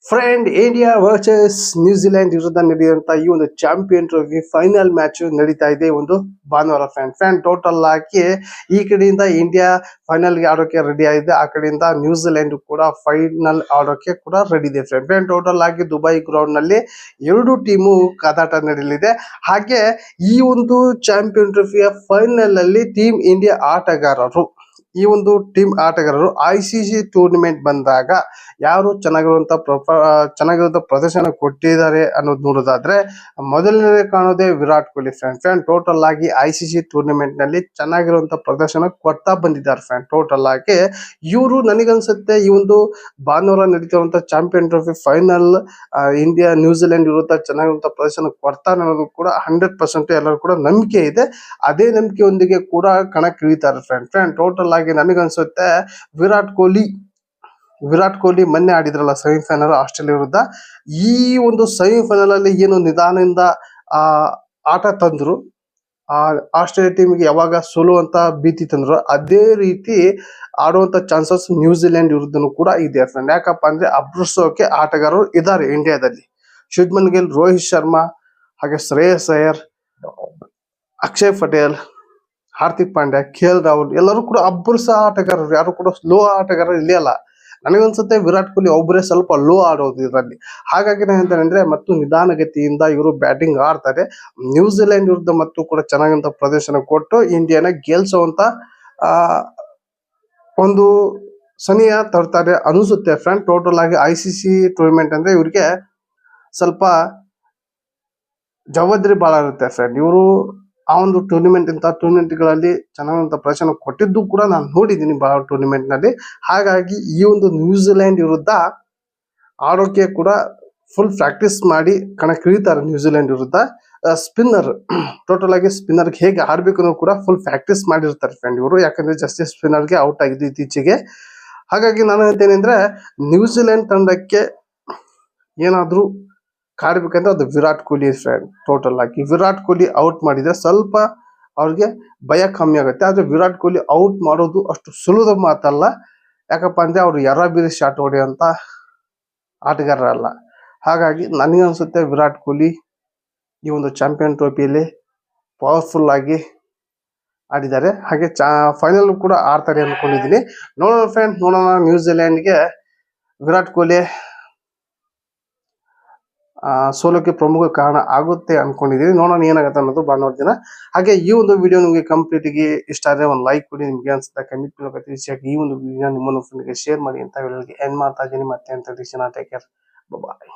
Friend India versus New Zealand ವಿರುದ್ಧ ನಡೆಯುವಂತ ಈ ಒಂದು ಚಾಂಪಿಯನ್ ಟ್ರೋಫಿ ಫೈನಲ್ ಮ್ಯಾಚ್ ನಡೀತಾ ಇದೆ ಒಂದು ಭಾನುವಾರ. ಫ್ಯಾನ್ ಟೋಟಲ್ ಆಗಿ ಈ ಕಡೆಯಿಂದ ಇಂಡಿಯಾ ಫೈನಲ್ ಗೆ ಆಡೋಕೆ ರೆಡಿ ಆಗಿದೆ, ಆ ಕಡೆಯಿಂದ ನ್ಯೂಜಿಲೆಂಡ್ ಕೂಡ ಫೈನಲ್ ಆಡೋಕೆ ಕೂಡ ರೆಡಿ ಇದೆ. ಫ್ರೆಂಡ್ ಟೋಟಲ್ ಆಗಿ ದುಬೈ ಗ್ರೌಂಡ್ ನಲ್ಲಿ ಎರಡು ಟೀಮು ಕಾದಾಟ ನಡೆಯಲಿದೆ. ಹಾಗೆ ಈ ಒಂದು ಚಾಂಪಿಯನ್ ಟ್ರೋಫಿಯ ಫೈನಲ್ ಅಲ್ಲಿ ಟೀಮ್ ಇಂಡಿಯಾ ಆಟಗಾರರು ICC ಟೂರ್ನಿಮೆಂಟ್ ಬಂದಾಗ ಯಾರು ಚೆನ್ನಾಗಿರುವಂತ ಪ್ರದರ್ಶನ ಕೊಟ್ಟಿದ್ದಾರೆ ಅನ್ನೋದು ನೋಡೋದಾದ್ರೆ ಮೊದಲನೇ ಕಾಣೋದೇ ವಿರಾಟ್ ಕೊಹ್ಲಿ. ಫ್ಯಾನ್ ಟೋಟಲ್ ಆಗಿ ICC ಟೂರ್ನಿಮೆಂಟ್ ನಲ್ಲಿ ಚೆನ್ನಾಗಿರುವಂತ ಪ್ರದರ್ಶನ ಕೊಡ್ತಾ ಬಂದಿದ್ದಾರೆ. ಟೋಟಲ್ ಆಗಿ ಇವರು ನನಗನ್ಸುತ್ತೆ ಈ ಒಂದು ಭಾನುವಾರ ನಡೀತಿರುವಂತ champion trophy final India New Zealand ವಿರುದ್ಧ ಚೆನ್ನಾಗಿರುವಂತ ಪ್ರದರ್ಶನ ಕೊಡ್ತಾರೆ ಅನ್ನೋದು ಕೂಡ 100% ಎಲ್ಲರೂ ಕೂಡ ನಂಬಿಕೆ ಇದೆ. ಅದೇ ನಂಬಿಕೆಯೊಂದಿಗೆ ಕೂಡ ಕಣಕ್ಕಿಳಿತಾರೆ. ಫ್ರೆಂಡ್ ಟೋಟಲ್ ಆಗಿ ನನಗನ್ಸುತ್ತೆ ವಿರಾಟ್ ಕೊಹ್ಲಿ ಮೊನ್ನೆ ಆಡಿದ್ರಲ್ಲ ಸೆಮಿಫೈನಲ್ ಆಸ್ಟ್ರೇಲಿಯಾ ವಿರುದ್ಧ, ಈ ಒಂದು ಸೆಮಿಫೈನಲ್ ಅಲ್ಲಿ ಏನು ನಿಧಾನದಿಂದ ಆಟ ತಂದ್ರು, ಆಸ್ಟ್ರೇಲಿಯಾ ಟೀಮ್ಗೆ ಯಾವಾಗ ಸೋಲುವಂತ ಭೀತಿ ತಂದ್ರು, ಅದೇ ರೀತಿ ಆಡುವಂತ ಚಾನ್ಸಸ್ ನ್ಯೂಜಿಲೆಂಡ್ ವಿರುದ್ಧನೂ ಕೂಡ ಇದೆ. ಫ್ರೆಂಡ್ ಯಾಕಪ್ಪ ಅಂದ್ರೆ ಅಬ್ರಿಸೋಕೆ ಆಟಗಾರರು ಇದ್ದಾರೆ ಇಂಡಿಯಾದಲ್ಲಿ. ಶುಭ್ಮನ್ ಗಿಲ್, ರೋಹಿತ್ ಶರ್ಮಾ, ಹಾಗೆ ಶ್ರೇಯಸ್ ಅಯ್ಯರ್, ಅಕ್ಷಯ್ ಪಟೇಲ್, ಹಾರ್ದಿಕ್ ಪಾಂಡ್ಯ, KL ರಾಹುಲ್ ಎಲ್ಲರೂ ಕೂಡ ಅಬ್ಬರಿಸ ಆಟಗಾರರು, ಯಾರು ಕೂಡ ಸ್ಲೋ ಆಟಗಾರರು ಇಲ್ಲಿ ಅಲ್ಲ. ನನಗನ್ಸುತ್ತೆ ವಿರಾಟ್ ಕೊಹ್ಲಿ ಒಬ್ಬರೇ ಸ್ವಲ್ಪ ಲೋ ಆಡೋದು ಇದರಲ್ಲಿ. ಹಾಗಾಗಿ ನಾನು ಹೇಳ್ತೇನೆ ಅಂದ್ರೆ ಮತ್ತು ನಿಧಾನಗತಿಯಿಂದ ಇವರು ಬ್ಯಾಟಿಂಗ್ ಆಡ್ತಾರೆ. ನ್ಯೂಜಿಲೆಂಡ್ ವಿರುದ್ಧ ಮತ್ತು ಕೂಡ ಚೆನ್ನಾಗಿಂತ ಪ್ರದರ್ಶನ ಕೊಟ್ಟು ಇಂಡಿಯಾನ ಗೆಲ್ಸುವಂತ ಒಂದು ಸನಿಯ ತರ್ತಾರೆ ಅನಿಸುತ್ತೆ. ಫ್ರೆಂಡ್ ಟೋಟಲ್ ಆಗಿ ICC ಟೂರ್ನಿಮೆಂಟ್ ಅಂದ್ರೆ ಇವರಿಗೆ ಸ್ವಲ್ಪ ಜವಾಬ್ದಾರಿ ಬಹಳ ಇರುತ್ತೆ. ಫ್ರೆಂಡ್ ಇವರು ಆ ಒಂದು ಟೂರ್ನಿಮೆಂಟ್ ಗಳಲ್ಲಿ ಚೆನ್ನಾಗಿರುವಂತ ಪ್ರದರ್ಶನ ಕೊಟ್ಟಿದ್ದು ಕೂಡ ನಾನು ನೋಡಿದ್ದೀನಿ ಬಹಳ ಟೂರ್ನಿಮೆಂಟ್ ನಲ್ಲಿ. ಹಾಗಾಗಿ ಈ ಒಂದು ನ್ಯೂಜಿಲೆಂಡ್ ವಿರುದ್ಧ ಆಡೋಕೆ ಕೂಡ ಫುಲ್ ಪ್ರಾಕ್ಟೀಸ್ ಮಾಡಿ ಕಣಕ್ಕಿಳಿತಾರೆ. ನ್ಯೂಜಿಲೆಂಡ್ ವಿರುದ್ಧ ಸ್ಪಿನ್ನರ್ ಟೋಟಲ್ ಆಗಿ ಸ್ಪಿನ್ನರ್ ಹೇಗೆ ಆಡ್ಬೇಕು ಅನ್ನೋ ಕೂಡ ಫುಲ್ ಪ್ರಾಕ್ಟೀಸ್ ಮಾಡಿರ್ತಾರೆ ಫ್ರೆಂಡ್ ಇವರು. ಯಾಕಂದ್ರೆ ಜಾಸ್ತಿ ಸ್ಪಿನ್ನರ್ಗೆ ಔಟ್ ಆಗಿದ್ದು ಇತ್ತೀಚೆಗೆ. ಹಾಗಾಗಿ ನಾನು ಹೇಳ್ತೇನೆ ಅಂದ್ರೆ ನ್ಯೂಜಿಲೆಂಡ್ ತಂಡಕ್ಕೆ ಏನಾದ್ರೂ ಕಾಡ್ಬೇಕಂದ್ರೆ ಅದು ವಿರಾಟ್ ಕೊಹ್ಲಿ. ಫ್ರೆಂಡ್ ಟೋಟಲ್ ಆಗಿ ವಿರಾಟ್ ಕೊಹ್ಲಿ ಔಟ್ ಮಾಡಿದ್ರೆ ಸ್ವಲ್ಪ ಅವ್ರಿಗೆ ಭಯ ಕಮ್ಮಿ ಆಗುತ್ತೆ. ಆದ್ರೆ ವಿರಾಟ್ ಕೊಹ್ಲಿ ಔಟ್ ಮಾಡೋದು ಅಷ್ಟು ಸುಲಭದ ಮಾತಲ್ಲ. ಯಾಕಪ್ಪ ಅಂದ್ರೆ ಅವ್ರು ಬೀರಿ ಶಾಟ್ ಹೊಡೆಯುವಂತ ಆಟಗಾರರಲ್ಲ. ಹಾಗಾಗಿ ನನಗನ್ಸುತ್ತೆ ವಿರಾಟ್ ಕೊಹ್ಲಿ ಈ ಒಂದು ಚಾಂಪಿಯನ್ ಟ್ರೋಫಿಯಲ್ಲಿ ಪವರ್ಫುಲ್ ಆಗಿ ಆಡಿದ್ದಾರೆ. ಹಾಗೆ ಫೈನಲ್ ಕೂಡ ಆಡ್ತಾರೆ ಅನ್ಕೊಂಡಿದ್ದೀನಿ. ನೋಡೋಣ ಫ್ರೆಂಡ್, ನೋಡೋಣ ನ್ಯೂಜಿಲೆಂಡ್ಗೆ ವಿರಾಟ್ ಕೊಹ್ಲಿ ಸೋಲೋಕೆ ಪ್ರಮುಖ ಕಾರಣ ಆಗುತ್ತೆ ಅನ್ಕೊಂಡಿದೀನಿ. ನೋಡೋಣ ಏನಾಗುತ್ತೆ ಅನ್ನೋದು ಭಾನುವಾರ ದಿನ. ಹಾಗೆ ಈ ಒಂದು ವಿಡಿಯೋ ನಿಮಗೆ ಕಂಪ್ಲೀಟ್ ಆಗಿ ಇಷ್ಟ ಆದರೆ ಒಂದು ಲೈಕ್ ಕೊಡಿ. ನಿಮ್ಗೆ ಅನ್ಸುತ್ತೆ ಕಮೆಂಟ್ ಮೂಲಕ ತಿಳಿಸಿ. ಈ ಒಂದು ವಿಡಿಯೋ ನಿಮ್ಮ ಫ್ರೆಂಡ್ಗೆ ಶೇರ್ ಮಾಡಿ ಅಂತ ಹೇಳಿ ಎಂಡ್ ಮಾಡ್ತಾ ಇದ್ದೀನಿ. ಮತ್ತೆ ಅಂತ ಟೇಕ್ ಕೇರ್, ಬಾಯ್.